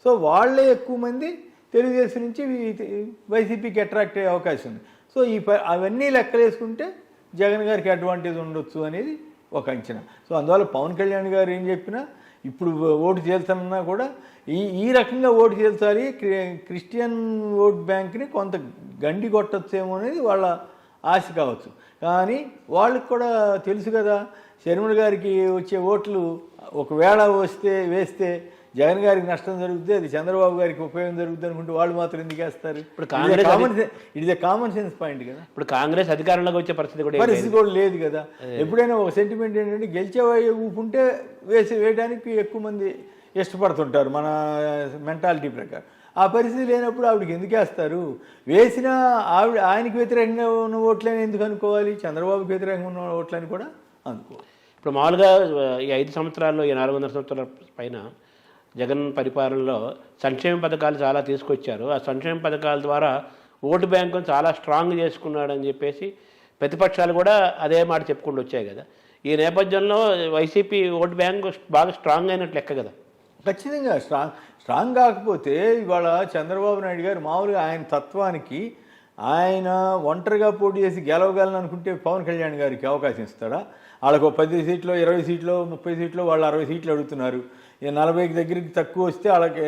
So వాళ్ళే ఎక్కువ మంది తెలుగుదేశం నుంచి వైసీపీకి అట్రాక్ట్ అయ్యే అవకాశం ఉంది. సో అవన్నీ లెక్కలేసుకుంటే జగన్ గారికి అడ్వాంటేజ్ ఉండొచ్చు అనేది ఒక అంచనా. సో అందువల్ల పవన్ కళ్యాణ్ గారు ఏం చెప్పినా ఇప్పుడు ఓటు చేల్చాలన్నా కూడా ఈ రకంగా ఓటు చేల్చాలి, క్రిస్టియన్ ఓట్ బ్యాంక్ని కొంత గండి కొట్టచ్చేమో అనేది వాళ్ళ ఆశ కావచ్చు. కానీ వాళ్ళకి కూడా తెలుసు కదా, షర్మిల గారికి వచ్చే ఓట్లు ఒకవేళ వేస్తే జగన్ గారికి నష్టం జరుగుతుంది, అది చంద్రబాబు గారికి ఉపయోగం జరుగుతుంది అనుకుంటే వాళ్ళు మాత్రం ఎందుకు వేస్తారు? ఇప్పుడు ఇట్ కామన్ సెన్స్ పాయింట్ కదా. ఇప్పుడు కాంగ్రెస్ అధికారంలోకి వచ్చే పరిస్థితి కూడా లేదు కదా. ఎప్పుడైనా ఒక సెంటిమెంట్ ఏంటంటే గెలిచే ఊపుంటే వేయడానికి ఎక్కువ మంది ఇష్టపడుతుంటారు మన మెంటాలిటీ ప్రకారం. ఆ పరిస్థితి లేనప్పుడు ఆవిడకి ఎందుకు వేస్తారు? వేసినా ఆయనకి వ్యతిరేకంగా ఉన్న ఓట్లని ఎందుకు అనుకోవాలి, చంద్రబాబుకి వ్యతిరేకంగా ఉన్న ఓట్లని కూడా అనుకోవాలి. ఇప్పుడు మామూలుగా ఈ 5 సంవత్సరాల్లో, ఈ 400 సంవత్సరాల పైన జగన్ పరిపాలనలో సంక్షేమ పథకాలు చాలా తీసుకొచ్చారు. ఆ సంక్షేమ పథకాల ద్వారా ఓటు బ్యాంకును చాలా స్ట్రాంగ్ చేసుకున్నాడని చెప్పేసి ప్రతిపక్షాలు కూడా అదే మాట చెప్పుకుంటూ వచ్చాయి కదా. ఈ నేపథ్యంలో వైసీపీ ఓటు బ్యాంకు బాగా స్ట్రాంగ్ అయినట్లు లెక్క కదా. ఖచ్చితంగా స్ట్రాంగ్ కాకపోతే ఇవాళ చంద్రబాబు నాయుడు గారు మామూలుగా ఆయన తత్వానికి ఆయన ఒంటరిగా పోటీ చేసి గెలవగలను అనుకుంటే పవన్ కళ్యాణ్ గారికి అవకాశం ఇస్తాడా? వాళ్ళకు 10 సీట్లు, 20 సీట్లు, 30 సీట్లు, వాళ్ళు 60 సీట్లు అడుగుతున్నారు. 40 దగ్గరికి తక్కువ వస్తే వాళ్ళకి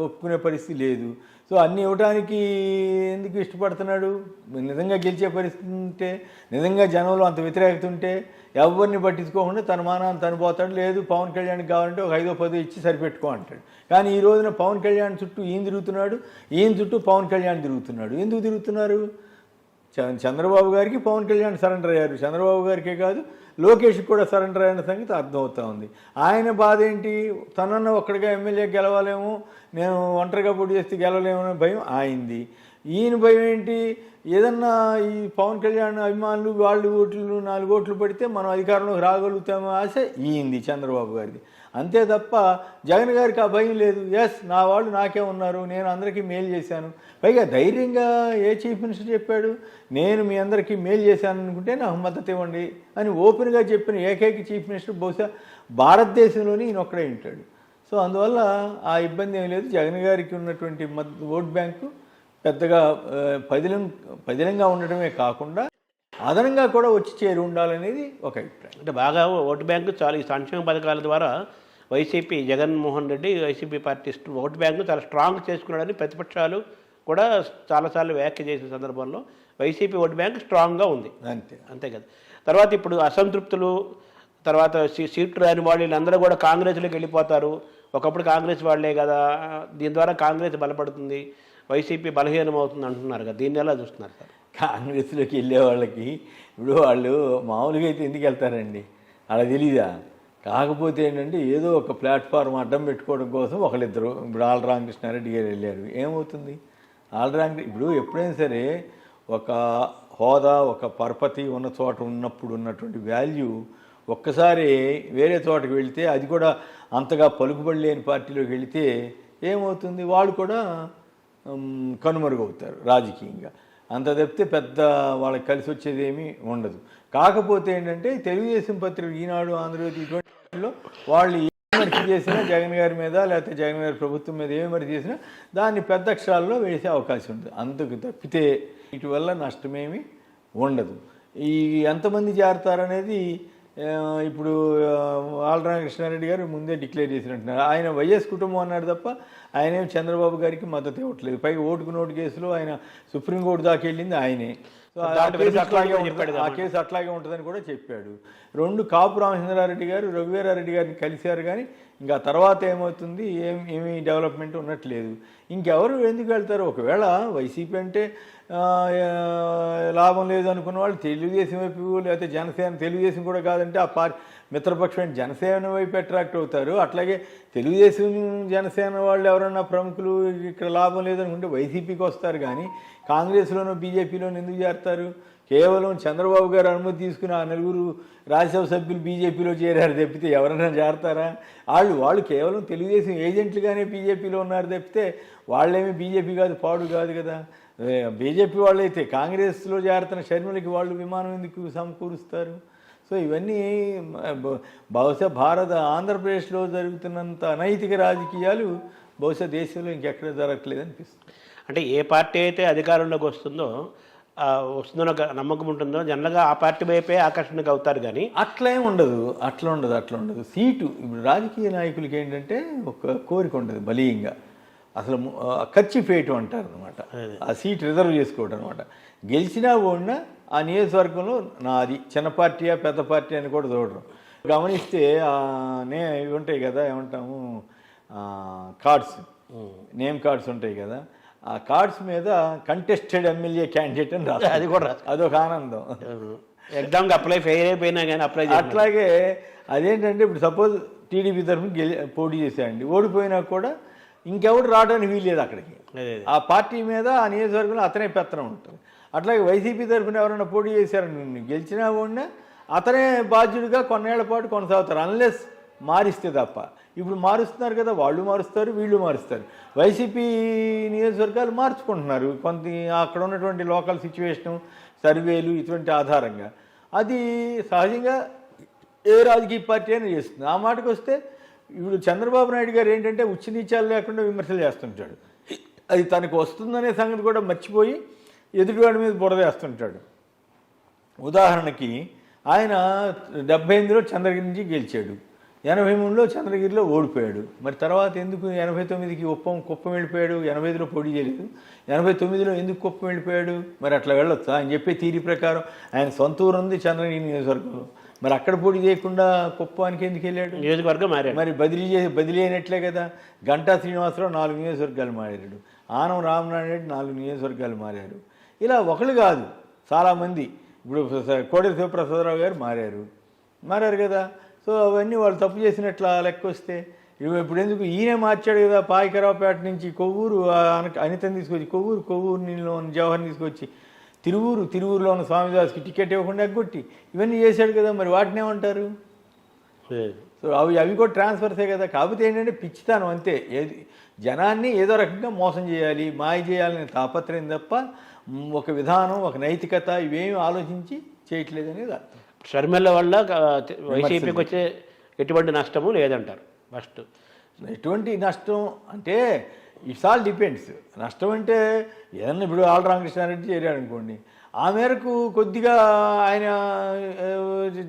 ఒప్పుకునే పరిస్థితి లేదు. సో అన్నీ ఇవ్వడానికి ఎందుకు ఇష్టపడుతున్నాడు? నిజంగా గెలిచే పరిస్థితి ఉంటే, నిజంగా జనంలో అంత వ్యతిరేకత ఉంటే ఎవరిని పట్టించుకోకుండా తన మానాన్ని తను పోతాడు. లేదు పవన్ కళ్యాణ్కి కావాలంటే ఒక 5-10 ఇచ్చి సరిపెట్టుకో అంటాడు. కానీ ఈ రోజున పవన్ కళ్యాణ్ చుట్టూ ఈయన తిరుగుతున్నాడు, ఈయన చుట్టూ పవన్ కళ్యాణ్ తిరుగుతున్నాడు. ఎందుకు తిరుగుతున్నారు? చంద్రబాబు గారికి పవన్ కళ్యాణ్ సరెండర్ అయ్యారు. చంద్రబాబు గారికే కాదు, లోకేష్కి కూడా సరెండర్ అయిన సంగతి అర్థమవుతూ ఉంది. ఆయన బాధ ఏంటి? తనన్న ఒక్కడిగా ఎమ్మెల్యే గెలవాలేమో, నేను ఒంటరిగా పోటీ చేస్తే గెలవలేమో అనే భయం ఆయనది. ఈయన భయం ఏంటి? ఏదన్నా ఈ పవన్ కళ్యాణ్ అభిమానులు వాళ్ళు 4 ఓట్లు పడితే మనం అధికారంలోకి రాగలుగుతామో ఆశ ఈయనది, చంద్రబాబు గారిది. అంతే తప్ప జగన్ గారికి ఆ భయం లేదు. ఎస్, నా వాళ్ళు నాకే ఉన్నారు, నేను అందరికీ మేలు చేశాను. పైగా ధైర్యంగా ఏ చీఫ్ మినిస్టర్ చెప్పాడు? నేను మీ అందరికీ మేలు చేశాను అనుకుంటే నాకు మద్దతు ఇవ్వండి అని ఓపెన్గా చెప్పిన ఏకైక చీఫ్ మినిస్టర్ బహుశా భారతదేశంలోని ఈయన ఒక్కడే ఉంటాడు. సో అందువల్ల ఆ ఇబ్బంది ఏం లేదు. జగన్ గారికి ఉన్నటువంటి ఓట్ బ్యాంకు పెద్దగా పదిలంగా ఉండటమే కాకుండా అదనంగా కూడా వచ్చి చేరి ఉండాలనేది ఒక అభిప్రాయం. అంటే బాగా ఓటు బ్యాంకు చాలా ఈ సంక్షేమ పథకాల ద్వారా YCP, Jaganmohan Reddy YCP party vote bank చాలా స్ట్రాంగ్ చేసుకున్నాడని ప్రతిపక్షాలు కూడా చాలాసార్లు వ్యాఖ్య చేసిన సందర్భంలో వైసీపీ ఓటు బ్యాంకు స్ట్రాంగ్గా ఉంది. అంతే కదా. తర్వాత ఇప్పుడు అసంతృప్తులు, తర్వాత సీట్లు రాని వాళ్ళు వీళ్ళందరూ కూడా కాంగ్రెస్లోకి వెళ్ళిపోతారు. ఒకప్పుడు కాంగ్రెస్ వాళ్ళే కదా, దీని ద్వారా కాంగ్రెస్ బలపడుతుంది, వైసీపీ బలహీనం అవుతుంది అంటున్నారు కదా. దీన్ని ఎలా చూస్తున్నారు సార్? కాంగ్రెస్లోకి వెళ్ళే వాళ్ళకి ఇప్పుడు వాళ్ళు మామూలుగా అయితే ఎందుకు వెళ్తారండి? అలా తెలీదా? కాకపోతే ఏంటంటే ఏదో ఒక ప్లాట్ఫామ్ అడ్డం పెట్టుకోవడం కోసం ఒకళ్ళిద్దరు, ఇప్పుడు ఆళ్ళ రామకృష్ణారెడ్డి గారు వెళ్ళారు. ఏమవుతుంది? ఇప్పుడు ఎప్పుడైనా సరే ఒక హోదా, ఒక పరపతి ఉన్న చోట ఉన్నప్పుడు ఉన్నటువంటి వాల్యూ ఒక్కసారి వేరే చోటకి వెళితే, అది కూడా అంతగా పలుకుబడి లేని పార్టీలోకి వెళితే ఏమవుతుంది? వాళ్ళు కూడా కనుమరుగవుతారు రాజకీయంగా. అంత తప్పితే పెద్ద వాళ్ళకి కలిసి వచ్చేది ఏమీ ఉండదు. కాకపోతే ఏంటంటే తెలుగుదేశం పత్రిక, ఈనాడు, ఆంధ్రజ్యోతి ఇటువంటి వాటిలో వాళ్ళు ఏ విమర్శ చేసినా జగన్ గారి మీద, లేకపోతే జగన్ గారి ప్రభుత్వం మీద ఏ విమర్శ చేసినా దాన్ని పెద్ద అక్షరాల్లో వేసే అవకాశం ఉంటుంది. అంతకు తప్పితే వీటి వల్ల నష్టమేమీ ఉండదు. ఎంతమంది చేరతారనేది ఇప్పుడు ఆళ్ళరామకృష్ణారెడ్డి గారు ముందే డిక్లేర్ చేసినట్టున్నారు. ఆయన వైఎస్ కుటుంబం అన్నాడు తప్ప ఆయనేం చంద్రబాబు గారికి మద్దతు ఇవ్వట్లేదు. పైగా ఓటుకు నోటు కేసులో ఆయన సుప్రీంకోర్టు దాకా వెళ్ళింది ఆయనే. సో ఆ కేసు అట్లాగే ఉంటుందని కూడా చెప్పాడు. 2 కాపు రామచంద్రారెడ్డి గారు రఘువీరారెడ్డి గారిని కలిశారు, కానీ ఇంకా తర్వాత ఏమవుతుంది, ఏమీ డెవలప్మెంట్ ఉన్నట్లేదు. ఇంకెవరు ఎందుకు వెళ్తారు? ఒకవేళ వైసీపీ అంటే లాభం లేదు అనుకున్న వాళ్ళు తెలుగుదేశం వైపు, లేకపోతే జనసేన, తెలుగుదేశం కూడా కాదంటే ఆ మిత్రపక్షమైన జనసేన వైపు అట్రాక్ట్ అవుతారు. అట్లాగే తెలుగుదేశం, జనసేన వాళ్ళు ఎవరన్నా ప్రముఖులు ఇక్కడ లాభం లేదనుకుంటే వైసీపీకి వస్తారు. కానీ కాంగ్రెస్లోనూ బీజేపీలోనూ ఎందుకు చేరతారు? కేవలం చంద్రబాబు గారు అనుమతి తీసుకుని ఆ 4 రాజ్యసభ సభ్యులు బీజేపీలో చేరారు తప్పితే ఎవరైనా చేరతారా? వాళ్ళు కేవలం తెలుగుదేశం ఏజెంట్లుగానే బీజేపీలో ఉన్నారు తప్పితే వాళ్ళేమీ బీజేపీ కాదు, పాడు కాదు కదా. బీజేపీ వాళ్ళైతే కాంగ్రెస్లో చేరుతున్న షర్మిలకి వాళ్ళు విమానం ఎందుకు సమకూరుస్తారు? సో ఇవన్నీ బహుశా ఆంధ్రప్రదేశ్లో జరుగుతున్నంత అనైతిక రాజకీయాలు బహుశా దేశంలో ఇంకెక్కడ జరగట్లేదు అనిపిస్తుంది. అంటే ఏ పార్టీ అయితే అధికారంలోకి వస్తుందో వస్తుందో నమ్మకం ఉంటుందో జనరల్గా ఆ పార్టీ వైపే ఆకర్షణకు అవుతారు. కానీ అట్లా ఉండదు. సీటు ఇప్పుడు రాజకీయ నాయకులకి ఏంటంటే ఒక కోరిక ఉంటుంది బలీయంగా, అసలు ఖర్చు వేయటం అంటారు అనమాట. ఆ సీట్ రిజర్వ్ చేసుకోవటం అనమాట. గెలిచినా ఓడినా ఆ నియోజకవర్గంలో నాది, చిన్న పార్టీయా పెద్ద పార్టీ అని కూడా చూడరు. గమనిస్తే ఇవి ఉంటాయి కదా, ఏమంటాము కార్డ్స్, నేమ్ కార్డ్స్ ఉంటాయి కదా, ఆ కార్డ్స్ మీద కంటెస్టెడ్ ఎమ్మెల్యే క్యాండిడేట్ అని రాదు. అది కూడా అదొక ఆనందం. ఎగ్జామ్కి అప్లై ఫెయిల్ అయిపోయినా కానీ అప్లై అట్లాగే అదేంటంటే ఇప్పుడు సపోజ్ టీడీపీ తరఫున పోటీ చేశాడండి, ఓడిపోయినా కూడా ఇంకెవరు రావడానికి వీల్లేదు అక్కడికి. ఆ పార్టీ మీద ఆ నియోజకవర్గంలో అతనే పెత్తనం ఉంటుంది. అట్లాగే వైసీపీ తరఫున ఎవరైనా పోటీ చేశారని గెలిచినా కూడా అతనే బాధ్యుడిగా కొన్నేళ్ల పాటు కొనసాగుతారు, అన్లెస్ మారిస్తే తప్ప. ఇప్పుడు మారుస్తున్నారు కదా, వాళ్ళు మారుస్తారు, వీళ్ళు మారుస్తారు. వైసీపీ నియోజకవర్గాలు మార్చుకుంటున్నారు కొంత అక్కడ ఉన్నటువంటి లోకల్ సిచ్యువేషను, సర్వేలు ఇటువంటి ఆధారంగా. అది సహజంగా ఏ రాజకీయ పార్టీ అయినా చేస్తుంది. ఆ మాటకు వస్తే ఇప్పుడు చంద్రబాబు నాయుడు గారు ఏంటంటే ఉచ్చనీచాలు లేకుండా విమర్శలు చేస్తుంటాడు. అది తనకు వస్తుందనే సంగతి కూడా మర్చిపోయి ఎదుటివాడి మీద బురదేస్తుంటాడు. ఉదాహరణకి ఆయన 78లో చంద్రగిరి నుంచి గెలిచాడు, 83లో చంద్రగిరిలో ఓడిపోయాడు. మరి తర్వాత ఎందుకు 89కి కుప్పం వెళ్ళిపోయాడు? 85లో పోటీ చేయలేదు, 89లో ఎందుకు కుప్పం వెళ్ళిపోయాడు? మరి అట్లా వెళ్ళొచ్చా? ఆయన చెప్పే తీరి ప్రకారం ఆయన సొంత ఊరు ఉంది చంద్రగిరి నియోజకవర్గంలో, మరి అక్కడ పోటీ చేయకుండా కుప్పానికి ఎందుకు వెళ్ళాడు? నియోజకవర్గం మారాడు. మరి బదిలీ అయినట్లే కదా. గంటా శ్రీనివాసరావు 4 నియోజకవర్గాలు మారాడు, ఆనం రామనాయుడు 4 నియోజకవర్గాలు మారారు. ఇలా ఒకళ్ళు కాదు, చాలామంది. ఇప్పుడు కోడెల శివప్రసాదరావు గారు మారారు కదా. సో అవన్నీ వాళ్ళు తప్పు చేసినట్ల లెక్క వస్తే ఇప్పుడు ఎందుకు ఈయనే మార్చాడు కదా. పాయకరావుపేట నుంచి కొవ్వూరు అనితని తీసుకొచ్చి కొవ్వూరు జవహర్ని తీసుకొచ్చి తిరువూరులో ఉన్న స్వామిదాస్కి టికెట్ ఇవ్వకుండా ఎగ్గొట్టి ఇవన్నీ చేశాడు కదా. మరి వాటిని ఏమంటారు? సో అవి కూడా ట్రాన్స్ఫర్సే కదా. కాకపోతే ఏంటంటే పిచ్చితనం అంతే. జనాన్ని ఏదో రకంగా మోసం చేయాలి, మాయ చేయాలనే తాపత్రయం తప్ప ఒక విధానం, ఒక నైతికత ఇవేమి ఆలోచించి చేయట్లేదు అనేది అర్థం. షర్మిల వల్ల వైసీపీకి వచ్చే ఎటువంటి నష్టము లేదంటారు. ఫస్ట్ ఎటువంటి నష్టం అంటే ఇట్స్ ఆల్ డిపెండ్స్. నష్టం అంటే ఏదన్నా ఇప్పుడు ఆళ్ళ రామకృష్ణారెడ్డి చేరాడు అనుకోండి, ఆ మేరకు కొద్దిగా ఆయన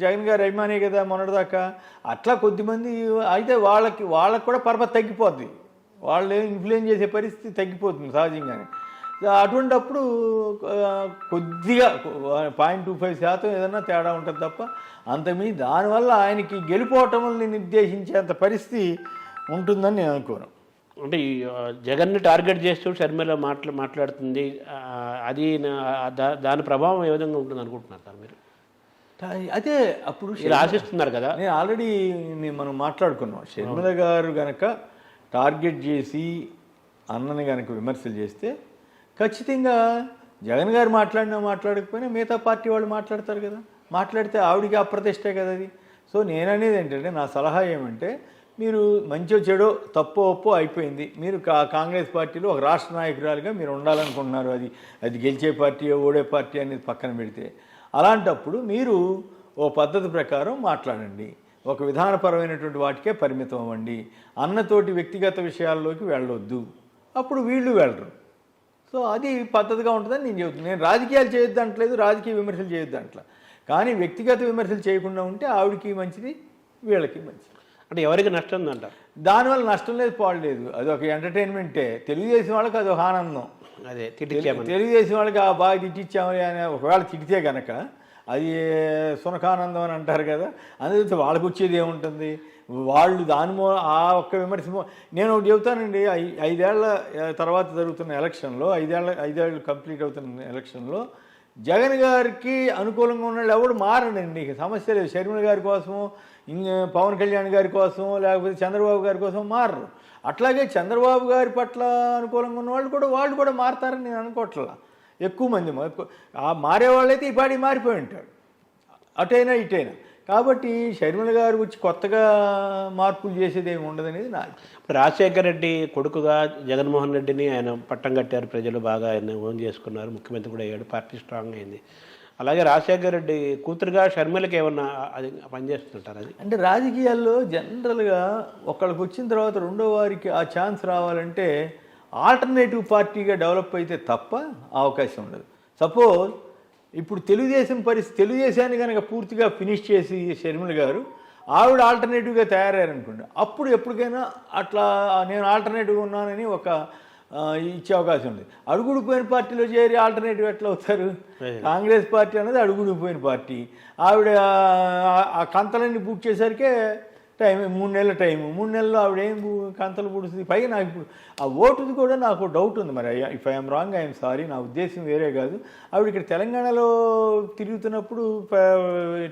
జగన్ గారు అభిమానే కదా మొన్నటిదాకా. అట్లా కొద్దిమంది అయితే వాళ్ళకి కూడా పరపతి తగ్గిపోద్ది, వాళ్ళు ఇన్ఫ్లుయెన్స్ చేసే పరిస్థితి తగ్గిపోతుంది సహజంగానే. అటువంటప్పుడు కొద్దిగా 0.25% ఏదన్నా తేడా ఉంటుంది తప్ప అంతమీ దానివల్ల ఆయనకి గెలుపోవటంని నిర్దేశించేంత పరిస్థితి ఉంటుందని నేను అనుకోను. అంటే ఈ జగన్ని టార్గెట్ చేస్తూ షర్మిల మాట్లాడుతుంది, అది దాని ప్రభావం ఏ విధంగా ఉంటుంది అనుకుంటున్నారు సార్ మీరు? అదే అప్పుడు ఆశిస్తున్నారు కదా. నేను ఆల్రెడీ మనం మాట్లాడుకున్నాం. షర్మిల గారు కనుక టార్గెట్ చేసి అన్నని కనుక విమర్శలు చేస్తే ఖచ్చితంగా జగన్ గారు మాట్లాడకపోయినా మిగతా పార్టీ వాళ్ళు మాట్లాడతారు కదా. మాట్లాడితే ఆవిడికి అప్రతిష్టే కదా అది. సో నేననేది ఏంటంటే, నా సలహా ఏమంటే, మీరు మంచో చెడో తప్పో ఒప్పో అయిపోయింది. మీరు కాంగ్రెస్ పార్టీలో ఒక రాష్ట్ర నాయకురాలుగా మీరు ఉండాలనుకుంటున్నారు. అది గెలిచే పార్టీ ఓడే పార్టీ అనేది పక్కన పెడితే, అలాంటప్పుడు మీరు ఓ పద్ధతి ప్రకారం మాట్లాడండి, ఒక విధానపరమైనటువంటి వాటికే పరిమితం అవ్వండి, అన్నతోటి వ్యక్తిగత విషయాల్లోకి వెళ్ళొద్దు. అప్పుడు వీళ్ళు వెళ్ళరు. సో అది పద్ధతిగా ఉంటుందని నేను చెబుతున్నాను. నేను రాజకీయాలు చేయొద్దు అంటలేదు, రాజకీయ విమర్శలు చేయొద్దు అంటలా. కానీ వ్యక్తిగత విమర్శలు చేయకుండా ఉంటే ఆవిడకి మంచిది, వీళ్ళకి మంచిది. అంటే ఎవరికి నష్టం ఉందంటారు? దానివల్ల నష్టం లేదు, పాడలేదు. అది ఒక ఎంటర్టైన్మెంటే. తెలుగుదేశం వాళ్ళకి అది ఒక ఆనందం. అదే తెలుగుదేశం వాళ్ళకి బాగా తిట్టించామని అని ఒకవేళ తిడితే కనుక అది సునకానందం అని అంటారు కదా. అందుకే వాళ్ళకి వచ్చేది ఏముంటుంది? వాళ్ళు ఆ ఒక్క విమర్శ. నేను ఒకటి చెబుతానండి, 5 ఏళ్ల తర్వాత జరుగుతున్న ఎలక్షన్లో, 5 ఏళ్ళు కంప్లీట్ అవుతున్న ఎలక్షన్లో జగన్ గారికి అనుకూలంగా ఉన్న వాళ్ళు ఎవడు మారండి. సమస్య లేదు. షర్మిల గారి కోసమో, పవన్ కళ్యాణ్ గారి కోసమో, లేకపోతే చంద్రబాబు గారి కోసం మారరు. అట్లాగే చంద్రబాబు గారి పట్ల అనుకూలంగా ఉన్న వాళ్ళు కూడా మారతారని నేను అనుకోవట్లా. ఎక్కువ మంది మారేవాళ్ళైతే ఈ పాడి మారిపోయి ఉంటాడు, అటైనా ఇటైనా. కాబట్టి షర్మిల గారు వచ్చి కొత్తగా మార్పులు చేసేది ఏమి ఉండదనేది నా. రాజశేఖర రెడ్డి కొడుకుగా జగన్మోహన్ రెడ్డిని ఆయన పట్టం కట్టారు, ప్రజలు బాగా ఆయన ఓన్ చేసుకున్నారు, ముఖ్యమంత్రి కూడా అయ్యాడు, పార్టీ స్ట్రాంగ్ అయింది. అలాగే రాజశేఖర రెడ్డి కూతురుగా షర్మిలకి ఏమన్నా అది పనిచేస్తుంటారు అది? అంటే రాజకీయాల్లో జనరల్గా ఒకళ్ళకి వచ్చిన తర్వాత రెండో వారికి ఆ ఛాన్స్ రావాలంటే ఆల్టర్నేటివ్ పార్టీగా డెవలప్ అయితే తప్ప అవకాశం ఉండదు. సపోజ్ ఇప్పుడు తెలుగుదేశం తెలుగుదేశాన్ని కనుక పూర్తిగా ఫినిష్ చేసి షర్మిల గారు ఆవిడ ఆల్టర్నేటివ్గా తయారయ్యారనుకోండి, అప్పుడు ఎప్పటికైనా అట్లా నేను ఆల్టర్నేటివ్గా ఉన్నానని ఒక ఇచ్చే అవకాశం ఉంది. అడుగుడిపోయిన పార్టీలో చేరి ఆల్టర్నేటివ్ ఎట్లా అవుతారు? కాంగ్రెస్ పార్టీ అనేది అడుగుడిపోయిన పార్టీ. ఆవిడ ఆ కంతలన్నీ బుక్ చేసరికే టైం 3 నెలల టైము. 3 నెలల్లో ఆవిడ ఏం కంతలు పుడుతుంది. పైగా నాకు ఇప్పుడు ఆ ఓటుది కూడా నాకు డౌట్ ఉంది. మరి if I'm wrong I'm sorry, నా ఉద్దేశం వేరే కాదు. ఆవిడ ఇక్కడ తెలంగాణలో తిరుగుతున్నప్పుడు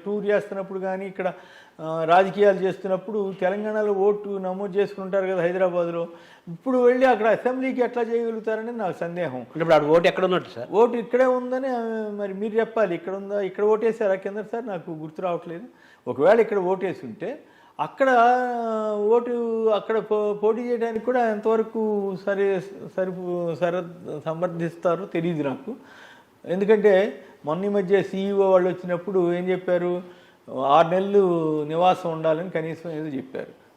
టూర్ చేస్తున్నప్పుడు కానీ ఇక్కడ రాజకీయాలు చేస్తున్నప్పుడు తెలంగాణలో ఓటు నమోదు చేసుకుంటారు కదా హైదరాబాద్లో. ఇప్పుడు వెళ్ళి అక్కడ అసెంబ్లీకి ఎట్లా చేయగలుగుతారని నాకు సందేహం. ఇప్పుడు ఆవిడ ఓటు ఎక్కడ ఉన్నట్టు సార్? ఓటు ఇక్కడే ఉందని మరి మీరు చెప్పాలి. ఇక్కడ ఉందా? ఇక్కడ ఓటేసారా కింద సార్? నాకు గుర్తు రావట్లేదు. ఒకవేళ ఇక్కడ ఓటేసి ఉంటే అక్కడ ఓటు అక్కడ పోటీ చేయడానికి కూడా ఎంతవరకు సమర్థిస్తారో తెలియదు నాకు. ఎందుకంటే మొన్న ఈ మధ్య సీఈఓ వాళ్ళు వచ్చినప్పుడు ఏం చెప్పారు, 6 నెలలు నివాసం ఉండాలని కనీసం ఏదో చెప్పారు.